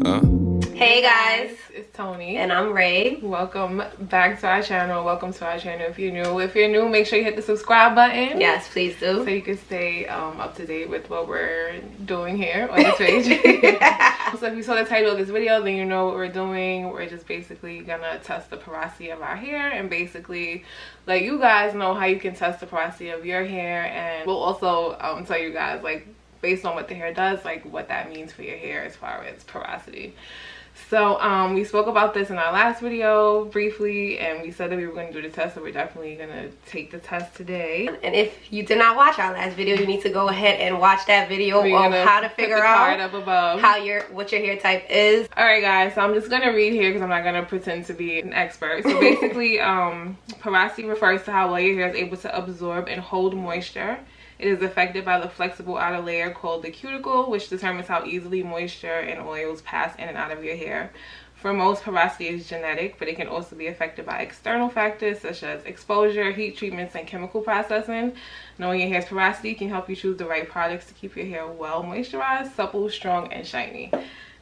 Hey guys, it's Toni and I'm Ray. Welcome back to our channel. Welcome to our channel. If you're new, make sure you hit the subscribe button. Yes, please do, so you can stay up to date with what we're doing here on this page. So if you saw the title of this video, then you know what we're doing. We're just basically gonna test the porosity of our hair and basically let you guys know how you can test the porosity of your hair, and we'll also tell you guys, like, based on what the hair does, like what that means for your hair as far as porosity. So we spoke about this in our last video briefly, and we said that we were going to do the test, so we're definitely going to take the test today. And if you did not watch our last video, you need to go ahead and watch that video on how to figure out up above what your hair type is. Alright guys, so I'm just going to read here because I'm not going to pretend to be an expert. So basically, porosity refers to how well your hair is able to absorb and hold moisture. It is affected by the flexible outer layer called the cuticle, which determines how easily moisture and oils pass in and out of your hair. For most, porosity is genetic, but it can also be affected by external factors such as exposure, heat treatments, and chemical processing. Knowing your hair's porosity can help you choose the right products to keep your hair well moisturized, supple, strong, and shiny.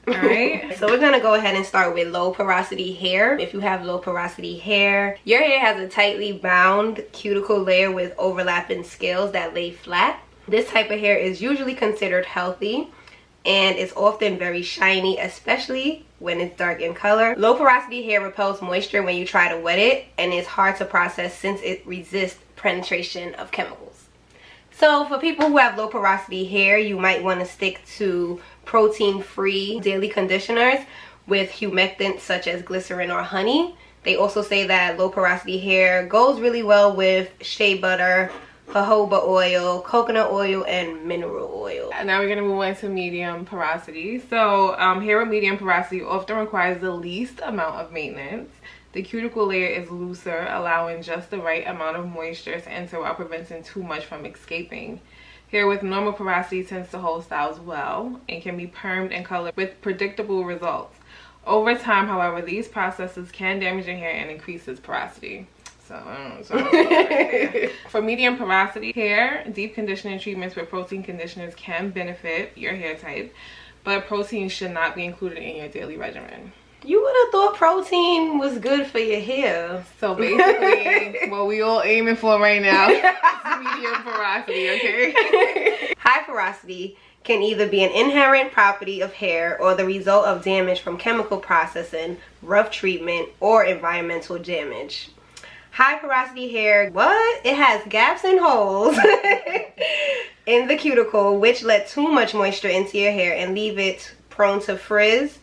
Alright, so we're gonna go ahead and start with low porosity hair. If you have low porosity hair, your hair has a tightly bound cuticle layer with overlapping scales that lay flat. This type of hair is usually considered healthy and it's often very shiny, especially when it's dark in color. Low porosity hair repels moisture when you try to wet it, and it's hard to process since it resists penetration of chemicals. So for people who have low porosity hair, you might want to stick to protein-free daily conditioners with humectants such as glycerin or honey. They also say that low porosity hair goes really well with shea butter, jojoba oil, coconut oil, and mineral oil. And now we're going to move on to medium porosity. So hair with medium porosity often requires the least amount of maintenance. The cuticle layer is looser, allowing just the right amount of moisture to enter while preventing too much from escaping. Hair with normal porosity tends to hold styles well and can be permed and colored with predictable results. Over time, however, these processes can damage your hair and increase its porosity. For medium porosity hair, deep conditioning treatments with protein conditioners can benefit your hair type, but protein should not be included in your daily regimen. You would have thought protein was good for your hair. So basically, what we all aiming for right now is medium porosity, okay? High porosity can either be an inherent property of hair or the result of damage from chemical processing, rough treatment, or environmental damage. High porosity hair, it has gaps and holes in the cuticle, which let too much moisture into your hair and leave it prone to frizz,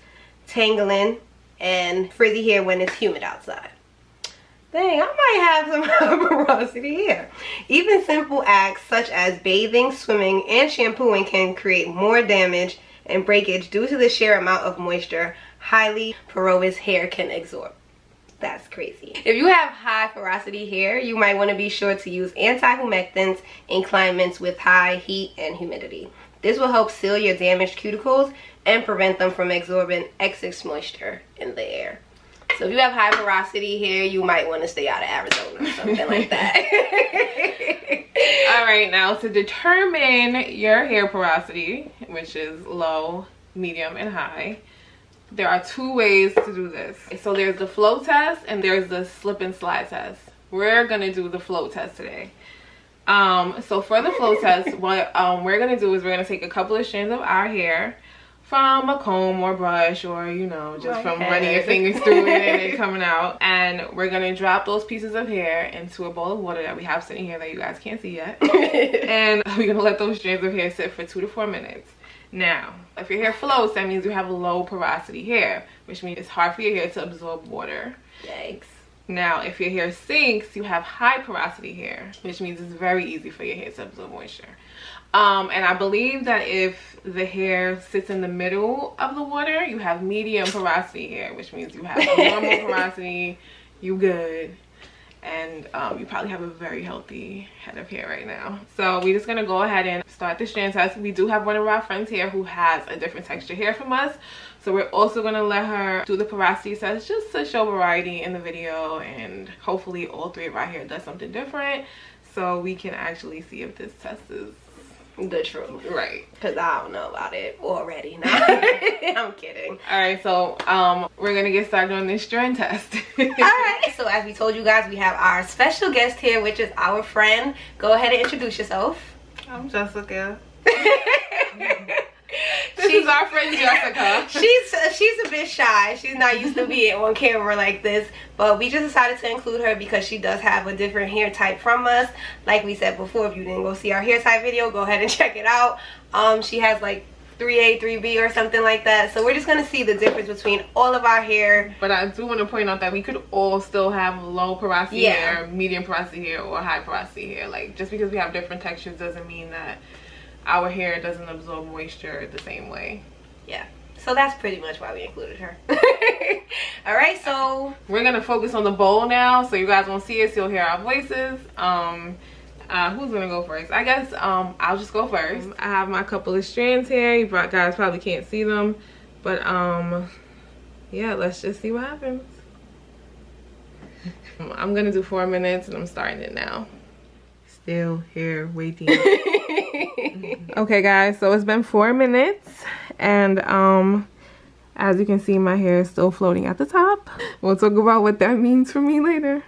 tangling, and frizzy hair when it's humid outside. Dang, I might have some high porosity hair. Even simple acts such as bathing, swimming, and shampooing can create more damage and breakage due to the sheer amount of moisture highly porous hair can absorb. That's crazy. If you have high porosity hair, you might want to be sure to use anti-humectants in climates with high heat and humidity. This will help seal your damaged cuticles and prevent them from absorbing excess moisture in the air. So if you have high porosity hair, you might want to stay out of Arizona or something like that. Alright, now to determine your hair porosity, which is low, medium, and high, there are two ways to do this. So there's the flow test and there's the slip and slide test. We're going to do the flow test today. So for the flow test, what we're going to do is we're going to take a couple of strands of our hair from a comb or brush, or just from running your fingers through it and it coming out, and we're going to drop those pieces of hair into a bowl of water that we have sitting here that you guys can't see yet. And we're going to let those strands of hair sit for 2 to 4 minutes. Now, if your hair floats, that means you have low porosity hair, which means it's hard for your hair to absorb water. Yikes. Now, if your hair sinks, you have high porosity hair, which means it's very easy for your hair to absorb moisture. And I believe that if the hair sits in the middle of the water, you have medium porosity hair, which means you have a normal porosity, you good. And you probably have a very healthy head of hair right now. So we're just going to go ahead and start the strand test. We do have one of our friends here who has a different texture hair from us. So we're also going to let her do the porosity test just to show variety in the video. And hopefully all three of our hair does something different, so we can actually see if this test is the truth. Right. Because I don't know about it already. No. I'm kidding. Alright, so we're going to get started on this strand test. Alright, so as we told you guys, we have our special guest here, which is our friend. Go ahead and introduce yourself. I'm Jessica. This is our friend Jessica. She's a bit shy. She's not used to being on camera like this, but we just decided to include her because she does have a different hair type from us. Like we said before, if you didn't go see our hair type video, go ahead and check it out. She has like 3A, 3B or something like that. So we're just gonna see the difference between all of our hair. But I do want to point out that we could all still have low porosity hair, medium porosity hair, or high porosity hair. Like, just because we have different textures doesn't mean that our hair doesn't absorb moisture the same way. Yeah, so that's pretty much why we included her. All right, so we're gonna focus on the bowl now, so you guys won't see us, you'll hear our voices. Who's gonna go first? I guess I'll just go first. I have my couple of strands here. You guys probably can't see them, but yeah, let's just see what happens. I'm gonna do 4 minutes and I'm starting it now. Still here waiting. Okay guys, so it's been 4 minutes and as you can see, my hair is still floating at the top. We'll talk about what that means for me later.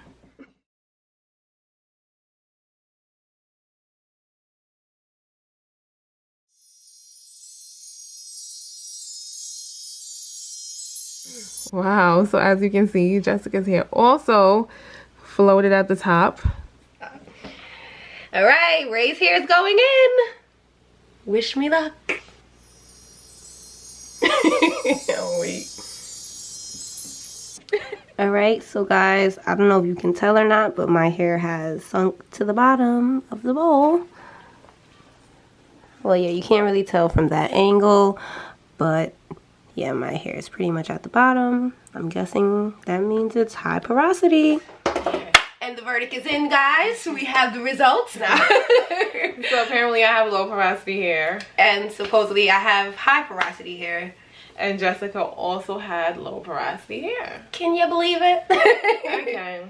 Wow, so as you can see, Jessica's hair also floated at the top. All right, Ray's hair is going in. Wish me luck. Oh, wait. All right, so guys, I don't know if you can tell or not, but my hair has sunk to the bottom of the bowl. Well, yeah, you can't really tell from that angle, but yeah, my hair is pretty much at the bottom. I'm guessing that means it's high porosity. And the verdict is in, guys. We have the results now. So apparently I have low porosity hair. And supposedly I have high porosity hair. And Jessica also had low porosity hair. Can you believe it? Okay.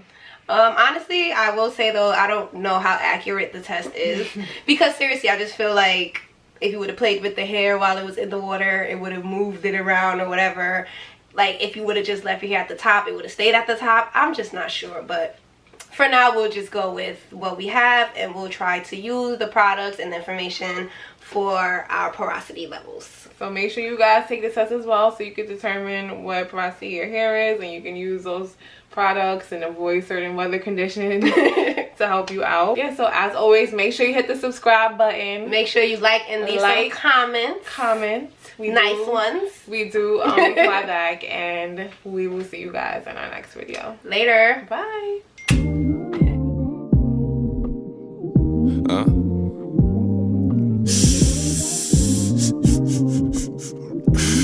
Honestly, I will say though, I don't know how accurate the test is. Because seriously, I just feel like if you would have played with the hair while it was in the water, it would have moved it around or whatever. Like if you would have just left your hair at the top, it would have stayed at the top. I'm just not sure, but for now, we'll just go with what we have and we'll try to use the products and the information for our porosity levels. So make sure you guys take the test as well so you can determine what porosity your hair is and you can use those products and avoid certain weather conditions to help you out. Yeah, so as always, make sure you hit the subscribe button. Make sure you like and leave some comments. Nice ones. We do reply back and we will see you guys in our next video. Later. Bye.